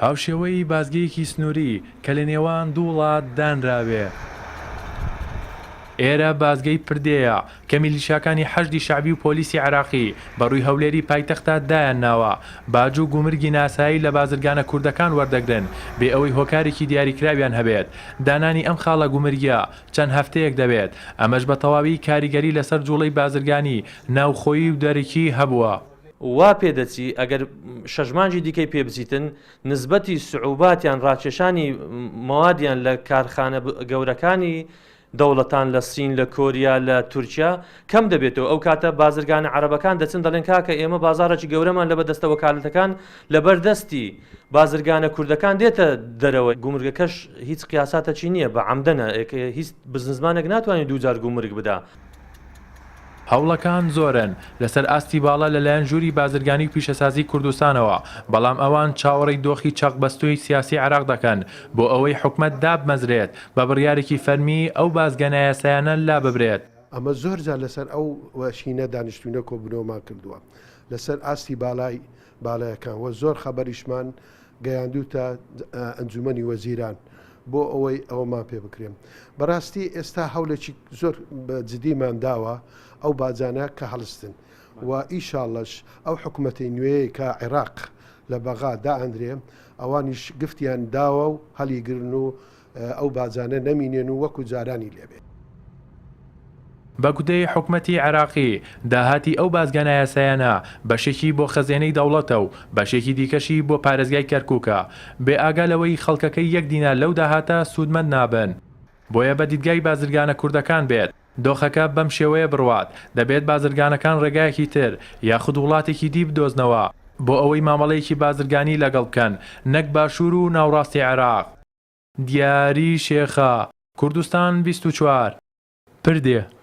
هاوشێوەی بازگەیەکی سنووری کە لە نێوان دوو وڵات دانراوێ. ئێرە بازگەی پردەیە کە میلیشیاکانی حەشدی شەعبی و پۆلیسی عێراقی بەڕووی هەولێری پایتەختە دایان ناوە باج و گومرگی ناسایی لە بازرگانە کوردەکان وەردەگرن بێ ئەوەی هۆکارێکی دیاریکراویان هەبێت. دانانی ئەم خاڵە گومرگیە چەند هەفتەیەک دەبێت، ئەمەش بە تەواوی کاریگەری لەسەر جوڵەی بازرگانی ناوخۆیی و دەرەکی هەبووە. وا پێدەچی ئەگەر شەژمانجی دیکەی پێ بچیتن نسبەتی سعوباتیان ڕاکێشانی مەوادیان لە کارخانە گەورەکانی دەوڵەتان لە سین لە کۆریا لە تورکیا کەم دەبێتەوە. ئەو کاتە بازرگانە عەرەبەکان دەچن دەڵێن کاکە ئێمە بازارێکی گەورەمان لە بەدەستە وەکالەتەکان لەبەردەستی بازرگانە کوردەکان دێتە دەرەوە. گومرگەکەش هیچ قیاساتەکی نییە بە عەمدەنە، هیچ بزنسمانێک ناتوانێت دووجار گومرگ بدا. هەوڵەکان زۆرن لەسەر ئاستی باڵا لەلایەن ژووری بازرگانی و پیشەسازی کوردستانەوە، بەڵام ئەوان چاوەڕێی دۆخی چەقبەستوی سیاسی عێراق دەکەن بۆ ئەوەی حکومەت دابمەزرێت بە بڕیارێکی فەرمی ئەو بازگەنە یاسایانە لا ببرێت. ئەمە زۆر جار لەسەر ئەو وەشینە دانیشتوونە کۆبوونەوەمان کردووە لەسەر ئاستی باڵایەکان وە زۆر خەبەریشمان گەیاندوتە ئەنجومەنی وەزیران بۆ ئەوەی ئەوەمان پێ بکرێن. بەڕاستی ئێستا هەولێکی زۆر جدیمان داوە ئەو باجانە کە هەڵستن و ئیشاڵەش ئەو حکوومەتی نوێی کە عێراق لە بەغا دائەندرێ ئەوانیش گفتیان داوە و هەلیگرن و ئەو باجانە نەمینێن و وەکو جارانی لێبێت. بە گودەی حکومەتی عێراقی داهاتی ئەو بازگانە یاسایانە بەشێکی بۆ خەزێنەی دەوڵەتە و بەشێکی دیکەشی بۆ پارێزگای کەرکووکە بێ ئاگالەوەی خەڵکەکەی یەک دینار لەو داهاتە سوودمەند نابن. بۆیە بە دیدگای بازرگانە کوردەکان بێت دۆخەکە بەم شێوەیە بڕوات، دەبێت بازرگانەکان ڕێگایەکی تر یاخود وڵاتێکی دی بدۆزنەوە بۆ ئەوەی مامەڵەیەکی بازرگانی لەگەڵ بکەن نەک باشوور و ناوڕاستی عێراق. دیاری شێخە، کوردستان 24 پردێ.